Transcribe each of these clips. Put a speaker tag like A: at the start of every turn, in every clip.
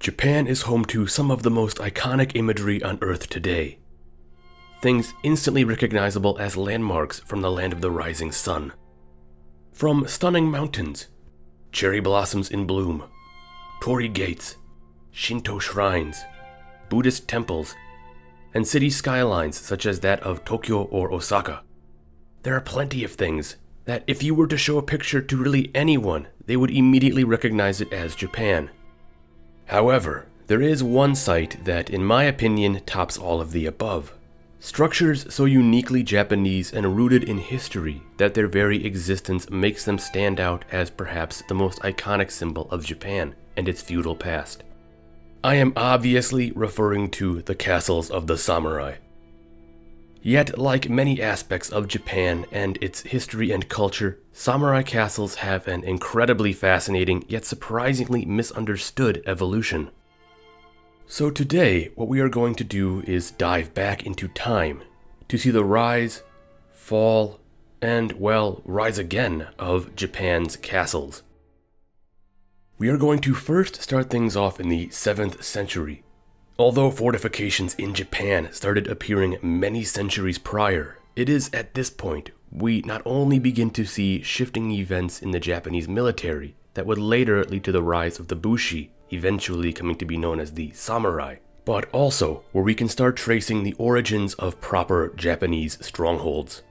A: Japan is home to some of the most iconic imagery on Earth today. Things instantly recognizable as landmarks from the land of the rising sun. From stunning mountains, cherry blossoms in bloom, torii gates, Shinto shrines, Buddhist temples, and city skylines such as that of Tokyo or Osaka. There are plenty of things that if you were to show a picture to really anyone, they would immediately recognize it as Japan. However, there is one site that, in my opinion, tops all of the above. Structures so uniquely Japanese and rooted in history that their very existence makes them stand out as perhaps the most iconic symbol of Japan and its feudal past. I am obviously referring to the castles of the samurai. Yet, like many aspects of Japan and its history and culture, samurai castles have an incredibly fascinating yet surprisingly misunderstood evolution. So today, what we are going to do is dive back into time to see the rise, fall, and, well, rise again of Japan's castles. We are going to first start things off in the 7th century. Although fortifications in Japan started appearing many centuries prior, it is at this point we not only begin to see shifting events in the Japanese military that would later lead to the rise of the Bushi, eventually coming to be known as the samurai, but also where we can start tracing the origins of proper Japanese strongholds.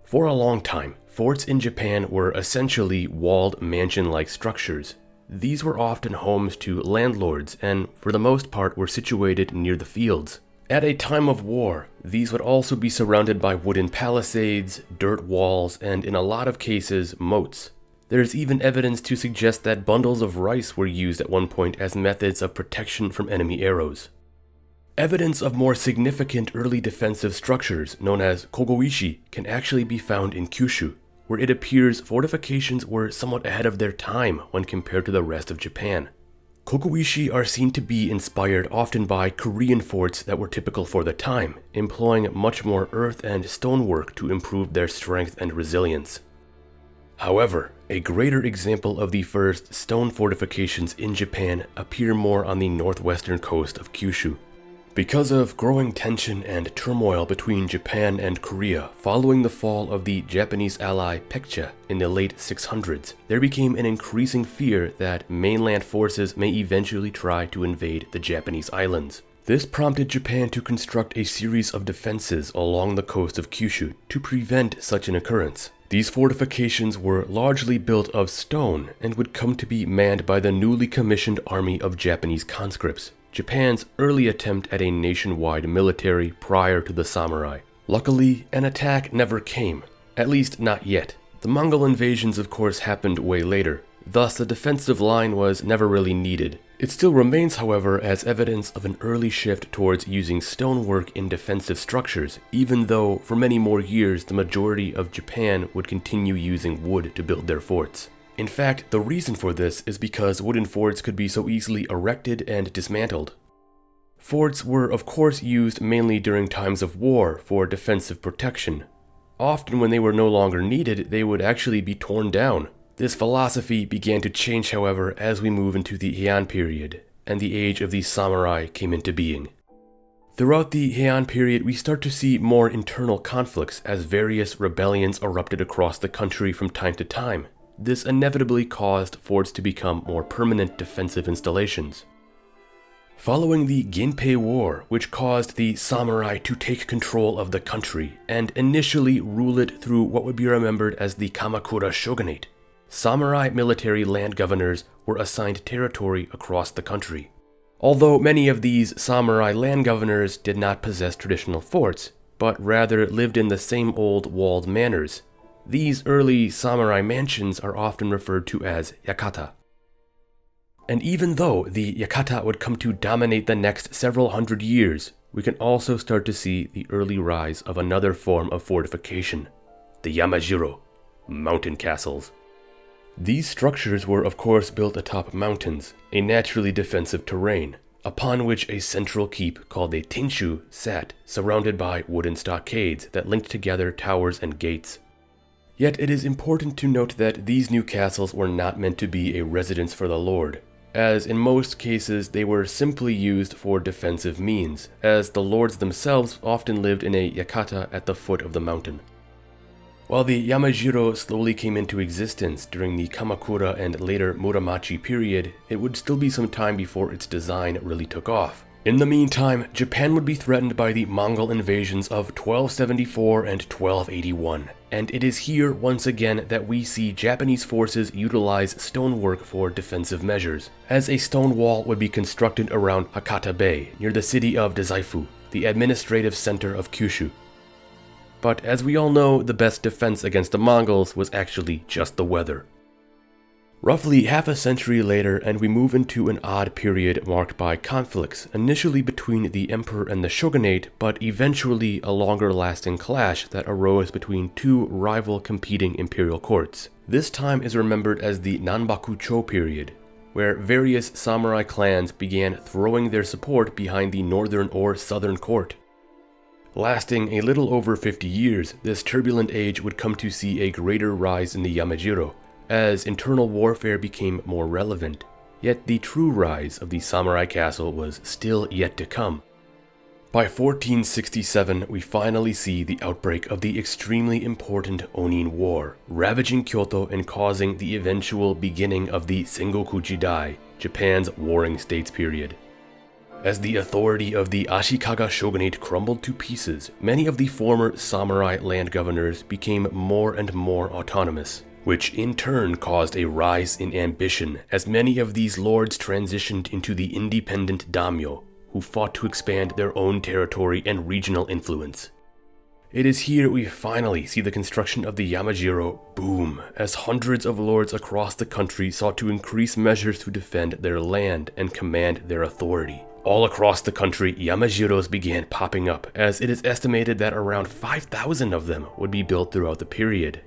A: For a long time, forts in Japan were essentially walled mansion-like structures. These were often homes to landlords and, for the most part, were situated near the fields. At a time of war, these would also be surrounded by wooden palisades, dirt walls, and in a lot of cases, moats. There is even evidence to suggest that bundles of rice were used at one point as methods of protection from enemy arrows. Evidence of more significant early defensive structures, known as kogoishi, can actually be found in Kyushu, where it appears fortifications were somewhat ahead of their time when compared to the rest of Japan. Kogoishi are seen to be inspired often by Korean forts that were typical for the time, employing much more earth and stonework to improve their strength and resilience. However, a greater example of the first stone fortifications in Japan appear more on the northwestern coast of Kyushu. Because of growing tension and turmoil between Japan and Korea following the fall of the Japanese ally Baekje in the late 600s, there became an increasing fear that mainland forces may eventually try to invade the Japanese islands. This prompted Japan to construct a series of defenses along the coast of Kyushu to prevent such an occurrence. These fortifications were largely built of stone and would come to be manned by the newly commissioned army of Japanese conscripts, Japan's early attempt at a nationwide military prior to the samurai. Luckily, an attack never came, at least not yet. The Mongol invasions of course happened way later, thus the defensive line was never really needed. It still remains, however, as evidence of an early shift towards using stonework in defensive structures, even though for many more years the majority of Japan would continue using wood to build their forts. In fact, the reason for this is because wooden forts could be so easily erected and dismantled. Forts were of course used mainly during times of war for defensive protection. Often when they were no longer needed, they would actually be torn down. This philosophy began to change, however, as we move into the Heian period, and the age of the samurai came into being. Throughout the Heian period, we start to see more internal conflicts as various rebellions erupted across the country from time to time. This inevitably caused forts to become more permanent defensive installations. Following the Genpei War, which caused the samurai to take control of the country and initially rule it through what would be remembered as the Kamakura Shogunate, samurai military land governors were assigned territory across the country. Although many of these samurai land governors did not possess traditional forts, but rather lived in the same old walled manors, these early samurai mansions are often referred to as yakata. And even though the yakata would come to dominate the next several hundred years, we can also start to see the early rise of another form of fortification, the yamajiro, mountain castles. These structures were of course built atop mountains, a naturally defensive terrain, upon which a central keep called a tenshu sat, surrounded by wooden stockades that linked together towers and gates. Yet it is important to note that these new castles were not meant to be a residence for the lord, as in most cases they were simply used for defensive means, as the lords themselves often lived in a yakata at the foot of the mountain. While the Yamajiro slowly came into existence during the Kamakura and later Muromachi period, it would still be some time before its design really took off. In the meantime, Japan would be threatened by the Mongol invasions of 1274 and 1281, and it is here once again that we see Japanese forces utilize stonework for defensive measures, as a stone wall would be constructed around Hakata Bay, near the city of Dazaifu, the administrative center of Kyushu. But as we all know, the best defense against the Mongols was actually just the weather. Roughly half a century later, and we move into an odd period marked by conflicts, initially between the emperor and the shogunate, but eventually a longer-lasting clash that arose between two rival competing imperial courts. This time is remembered as the Nanbaku-cho period, where various samurai clans began throwing their support behind the northern or southern court. Lasting a little over 50 years, this turbulent age would come to see a greater rise in the Yamajiro, as internal warfare became more relevant. Yet the true rise of the samurai castle was still yet to come. By 1467, we finally see the outbreak of the extremely important Onin War, ravaging Kyoto and causing the eventual beginning of the Sengoku Jidai, Japan's warring states period. As the authority of the Ashikaga shogunate crumbled to pieces, many of the former samurai land governors became more and more autonomous, which in turn caused a rise in ambition as many of these lords transitioned into the independent daimyo, who fought to expand their own territory and regional influence. It is here we finally see the construction of the Yamajiro boom, as hundreds of lords across the country sought to increase measures to defend their land and command their authority. All across the country, Yamajiros began popping up, as it is estimated that around 5,000 of them would be built throughout the period.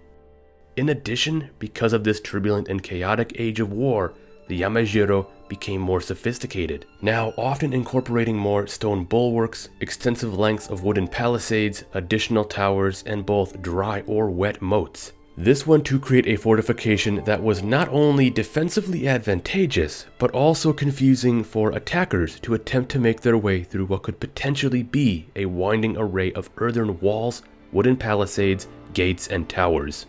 A: In addition, because of this turbulent and chaotic age of war, the Yamajiro became more sophisticated, now often incorporating more stone bulwarks, extensive lengths of wooden palisades, additional towers, and both dry or wet moats. This went to create a fortification that was not only defensively advantageous, but also confusing for attackers to attempt to make their way through what could potentially be a winding array of earthen walls, wooden palisades, gates, and towers.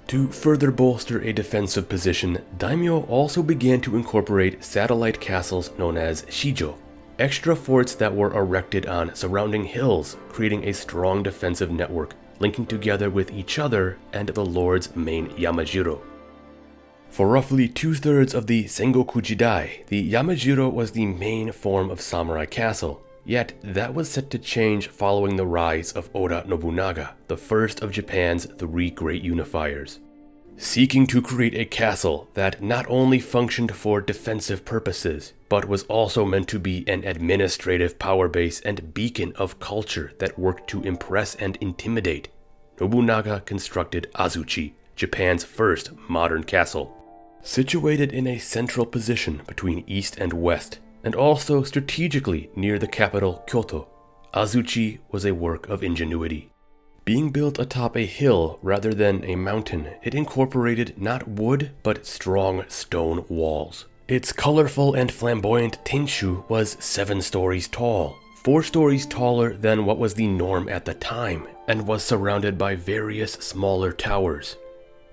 A: To further bolster a defensive position, daimyo also began to incorporate satellite castles known as shijo, extra forts that were erected on surrounding hills, creating a strong defensive network, linking together with each other and the lord's main Yamajiro. For roughly 2/3 of the Sengoku Jidai, the Yamajiro was the main form of samurai castle. Yet that was set to change following the rise of Oda Nobunaga, the first of Japan's three great unifiers. Seeking to create a castle that not only functioned for defensive purposes, but was also meant to be an administrative power base and beacon of culture that worked to impress and intimidate, Nobunaga constructed Azuchi, Japan's first modern castle. Situated in a central position between east and west, and also strategically near the capital Kyoto, Azuchi was a work of ingenuity. Being built atop a hill rather than a mountain, it incorporated not wood but strong stone walls. Its colorful and flamboyant tenshu was 7 stories tall, 4 stories taller than what was the norm at the time, and was surrounded by various smaller towers.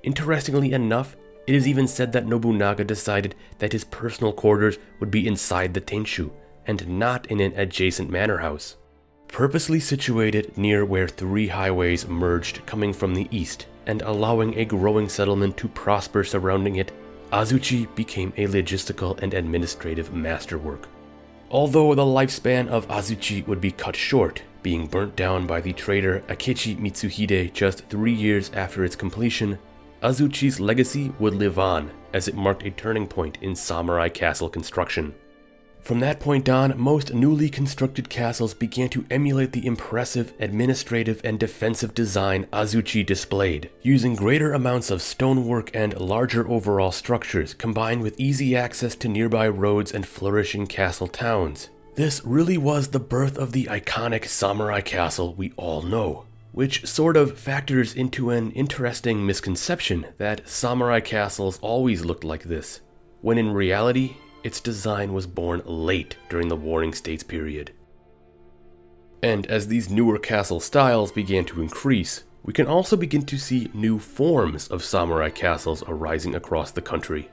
A: Interestingly enough, it is even said that Nobunaga decided that his personal quarters would be inside the tenshu, and not in an adjacent manor house. Purposely situated near where 3 highways merged coming from the east, and allowing a growing settlement to prosper surrounding it, Azuchi became a logistical and administrative masterwork. Although the lifespan of Azuchi would be cut short, being burnt down by the traitor Akechi Mitsuhide just 3 years after its completion, Azuchi's legacy would live on, as it marked a turning point in samurai castle construction. From that point on, most newly constructed castles began to emulate the impressive administrative and defensive design Azuchi displayed, using greater amounts of stonework and larger overall structures, combined with easy access to nearby roads and flourishing castle towns. This really was the birth of the iconic samurai castle we all know, which sort of factors into an interesting misconception that samurai castles always looked like this, when in reality, its design was born late during the Warring States period. And as these newer castle styles began to increase, we can also begin to see new forms of samurai castles arising across the country.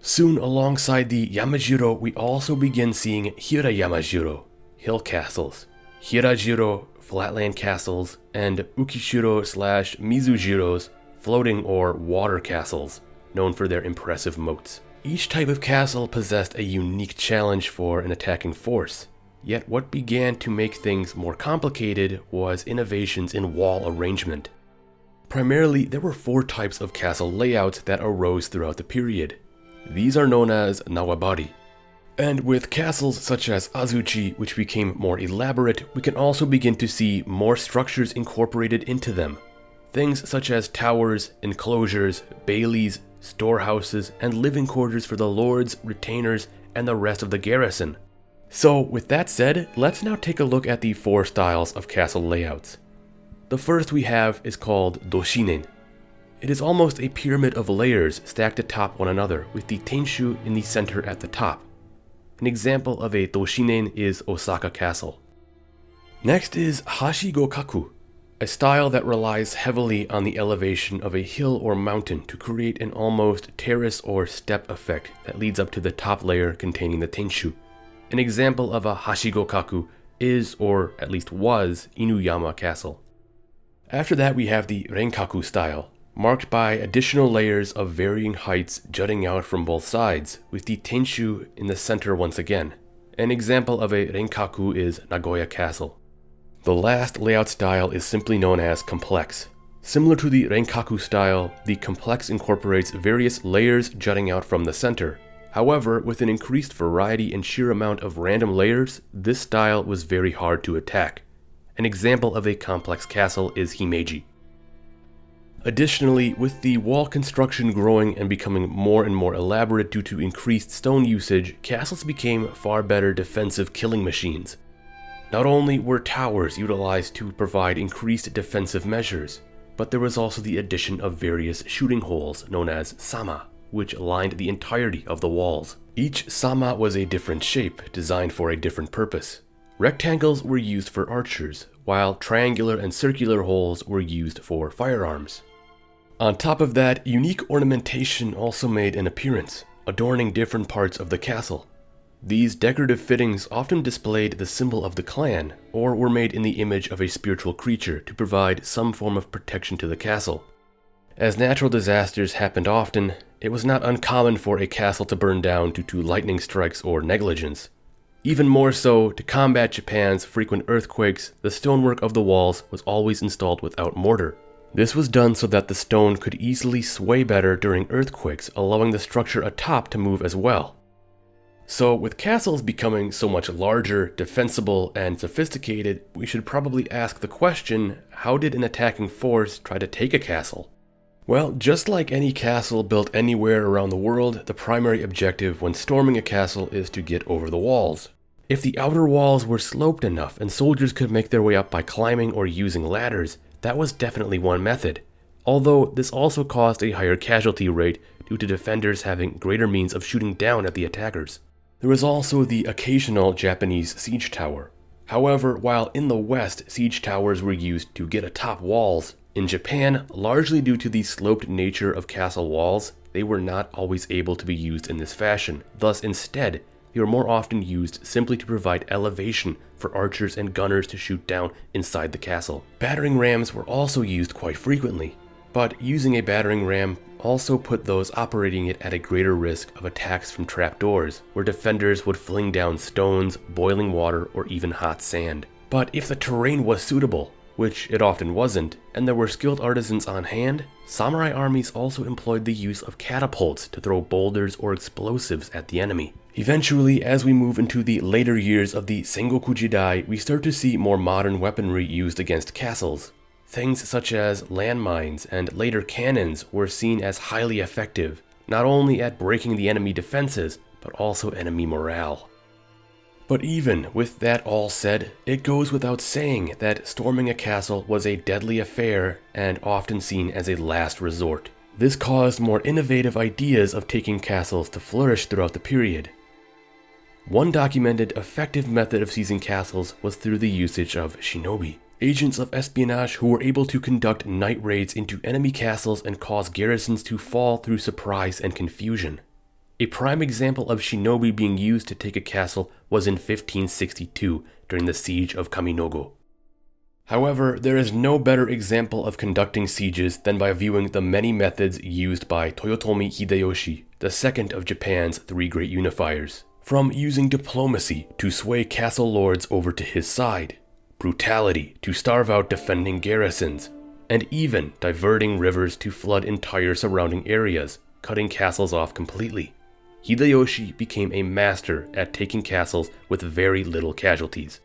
A: Soon alongside the Yamajiro, we also begin seeing Hira-Yamajiro, hill castles, Hirajiro, flatland castles, and Ukishiro/Mizujiros, floating or water castles, known for their impressive moats. Each type of castle possessed a unique challenge for an attacking force, yet what began to make things more complicated was innovations in wall arrangement. Primarily, there were 4 types of castle layouts that arose throughout the period. These are known as nawabari. And with castles such as Azuchi, which became more elaborate, we can also begin to see more structures incorporated into them. Things such as towers, enclosures, baileys, storehouses, and living quarters for the lords, retainers, and the rest of the garrison. So with that said, let's now take a look at the 4 styles of castle layouts. The first we have is called doshinen. It is almost a pyramid of layers stacked atop one another, with the tenshu in the center at the top. An example of a doshinen is Osaka Castle. Next is hashigokaku, a style that relies heavily on the elevation of a hill or mountain to create an almost terrace or step effect that leads up to the top layer containing the tenshu. An example of a hashigokaku is, or at least was, Inuyama Castle. After that we have the renkaku style, marked by additional layers of varying heights jutting out from both sides, with the tenshu in the center once again. An example of a renkaku is Nagoya Castle. The last layout style is simply known as complex. Similar to the renkaku style, the complex incorporates various layers jutting out from the center. However, with an increased variety and sheer amount of random layers, this style was very hard to attack. An example of a complex castle is Meiji. Additionally, with the wall construction growing and becoming more and more elaborate due to increased stone usage, castles became far better defensive killing machines. Not only were towers utilized to provide increased defensive measures, but there was also the addition of various shooting holes known as sama, which lined the entirety of the walls. Each sama was a different shape, designed for a different purpose. Rectangles were used for archers, while triangular and circular holes were used for firearms. On top of that, unique ornamentation also made an appearance, adorning different parts of the castle. These decorative fittings often displayed the symbol of the clan, or were made in the image of a spiritual creature to provide some form of protection to the castle. As natural disasters happened often, it was not uncommon for a castle to burn down due to lightning strikes or negligence. Even more so, to combat Japan's frequent earthquakes, the stonework of the walls was always installed without mortar. This was done so that the stone could easily sway better during earthquakes, allowing the structure atop to move as well. So with castles becoming so much larger, defensible, and sophisticated, we should probably ask the question, how did an attacking force try to take a castle? Well, just like any castle built anywhere around the world, the primary objective when storming a castle is to get over the walls. If the outer walls were sloped enough and soldiers could make their way up by climbing or using ladders, that was definitely one method, although this also caused a higher casualty rate due to defenders having greater means of shooting down at the attackers. There was also the occasional Japanese siege tower. However, while in the West siege towers were used to get atop walls, in Japan, largely due to the sloped nature of castle walls, they were not always able to be used in this fashion. Thus, instead, they were more often used simply to provide elevation for archers and gunners to shoot down inside the castle. Battering rams were also used quite frequently, but using a battering ram also put those operating it at a greater risk of attacks from trapdoors, where defenders would fling down stones, boiling water, or even hot sand. But if the terrain was suitable, which it often wasn't, and there were skilled artisans on hand, samurai armies also employed the use of catapults to throw boulders or explosives at the enemy. Eventually, as we move into the later years of the Sengoku Jidai, we start to see more modern weaponry used against castles. Things such as landmines and later cannons were seen as highly effective, not only at breaking the enemy defenses, but also enemy morale. But even with that all said, it goes without saying that storming a castle was a deadly affair and often seen as a last resort. This caused more innovative ideas of taking castles to flourish throughout the period. One documented effective method of seizing castles was through the usage of shinobi, agents of espionage who were able to conduct night raids into enemy castles and cause garrisons to fall through surprise and confusion. A prime example of shinobi being used to take a castle was in 1562 during the siege of Kaminogo. However, there is no better example of conducting sieges than by viewing the many methods used by Toyotomi Hideyoshi, the second of Japan's three great unifiers. From using diplomacy to sway castle lords over to his side, brutality to starve out defending garrisons, and even diverting rivers to flood entire surrounding areas, cutting castles off completely. Hideyoshi became a master at taking castles with very little casualties.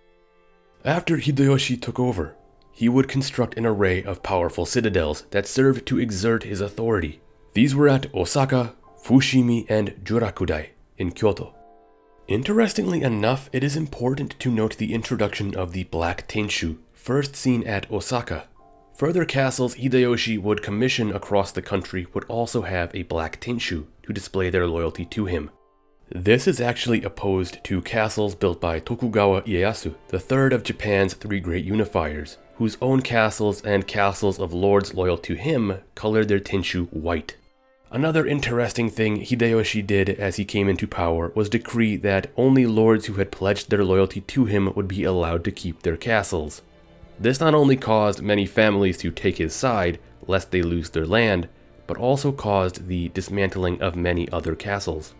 A: After Hideyoshi took over, he would construct an array of powerful citadels that served to exert his authority. These were at Osaka, Fushimi, and Jurakudai in Kyoto. Interestingly enough, it is important to note the introduction of the Black Tenshu, first seen at Osaka. Further castles Hideyoshi would commission across the country would also have a Black Tenshu to display their loyalty to him. This is actually opposed to castles built by Tokugawa Ieyasu, the third of Japan's three great unifiers, whose own castles and castles of lords loyal to him colored their tenshu white. Another interesting thing Hideyoshi did as he came into power was decree that only lords who had pledged their loyalty to him would be allowed to keep their castles. This not only caused many families to take his side, lest they lose their land, but also caused the dismantling of many other castles.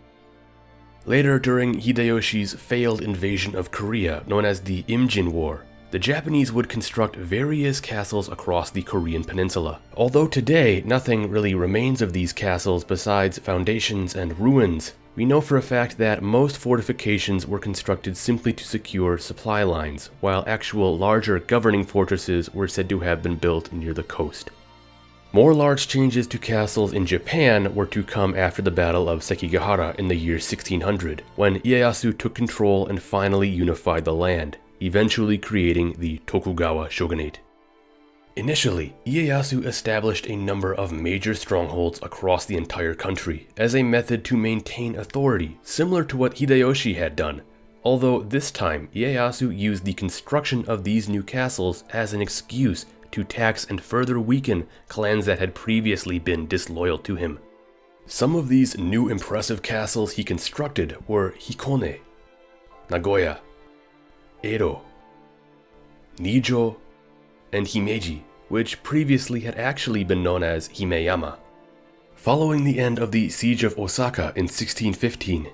A: Later, during Hideyoshi's failed invasion of Korea, known as the Imjin War, the Japanese would construct various castles across the Korean peninsula. Although today, nothing really remains of these castles besides foundations and ruins, we know for a fact that most fortifications were constructed simply to secure supply lines, while actual larger governing fortresses were said to have been built near the coast. More large changes to castles in Japan were to come after the Battle of Sekigahara in the year 1600, when Ieyasu took control and finally unified the land, eventually creating the Tokugawa shogunate. Initially, Ieyasu established a number of major strongholds across the entire country as a method to maintain authority, similar to what Hideyoshi had done, although this time Ieyasu used the construction of these new castles as an excuse to tax and further weaken clans that had previously been disloyal to him. Some of these new impressive castles he constructed were Hikone, Nagoya, Edo, Nijo, and Himeji, which previously had actually been known as Himeyama. Following the end of the Siege of Osaka in 1615,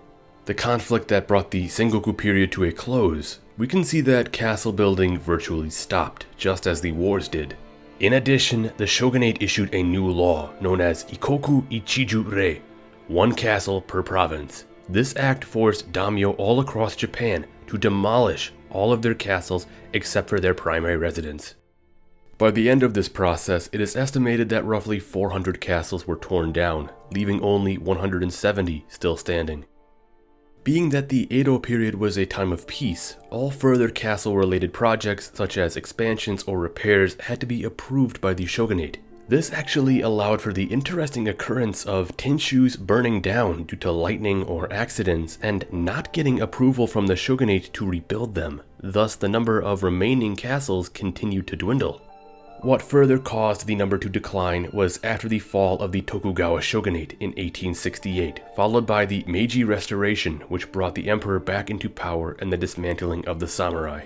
A: the conflict that brought the Sengoku period to a close, we can see that castle building virtually stopped, just as the wars did. In addition, the shogunate issued a new law known as Ikoku Ichiju Rei, one castle per province. This act forced daimyo all across Japan to demolish all of their castles except for their primary residence. By the end of this process, it is estimated that roughly 400 castles were torn down, leaving only 170 still standing. Being that the Edo period was a time of peace, all further castle-related projects such as expansions or repairs had to be approved by the shogunate. This actually allowed for the interesting occurrence of tenshus burning down due to lightning or accidents and not getting approval from the shogunate to rebuild them. Thus, the number of remaining castles continued to dwindle. What further caused the number to decline was after the fall of the Tokugawa shogunate in 1868, followed by the Meiji Restoration, which brought the emperor back into power and the dismantling of the samurai.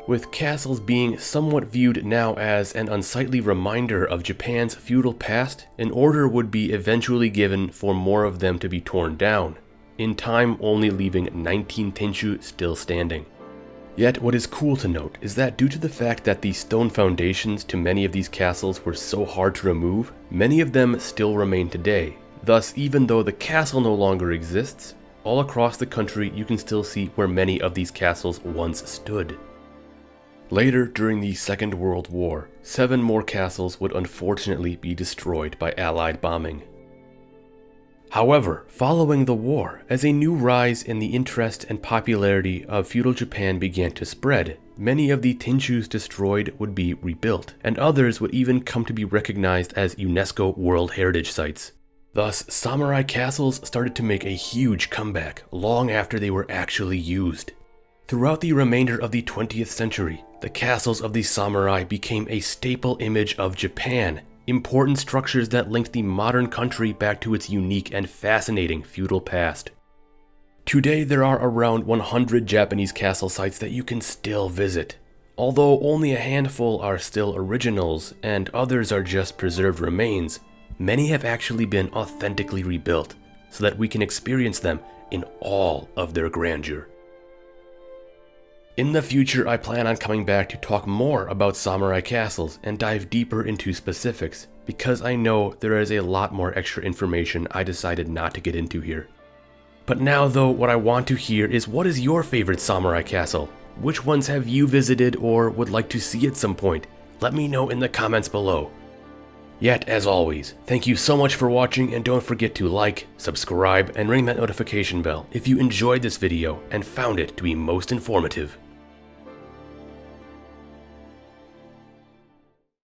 A: With castles being somewhat viewed now as an unsightly reminder of Japan's feudal past, an order would be eventually given for more of them to be torn down, in time only leaving 19 tenshu still standing. Yet what is cool to note is that due to the fact that the stone foundations to many of these castles were so hard to remove, many of them still remain today. Thus, even though the castle no longer exists, all across the country you can still see where many of these castles once stood. Later, during the Second World War, 7 more castles would unfortunately be destroyed by Allied bombing. However, following the war, as a new rise in the interest and popularity of feudal Japan began to spread, many of the tenshus destroyed would be rebuilt, and others would even come to be recognized as UNESCO World Heritage Sites. Thus, samurai castles started to make a huge comeback long after they were actually used. Throughout the remainder of the 20th century, the castles of the samurai became a staple image of Japan, important structures that linked the modern country back to its unique and fascinating feudal past. Today, there are around 100 Japanese castle sites that you can still visit. Although only a handful are still originals and others are just preserved remains, many have actually been authentically rebuilt so that we can experience them in all of their grandeur. In the future, I plan on coming back to talk more about samurai castles and dive deeper into specifics, because I know there is a lot more extra information I decided not to get into here. But now though, what I want to hear is, what is your favorite samurai castle? Which ones have you visited or would like to see at some point? Let me know in the comments below. Yet, as always, thank you so much for watching, and don't forget to like, subscribe, and ring that notification bell if you enjoyed this video and found it to be most informative.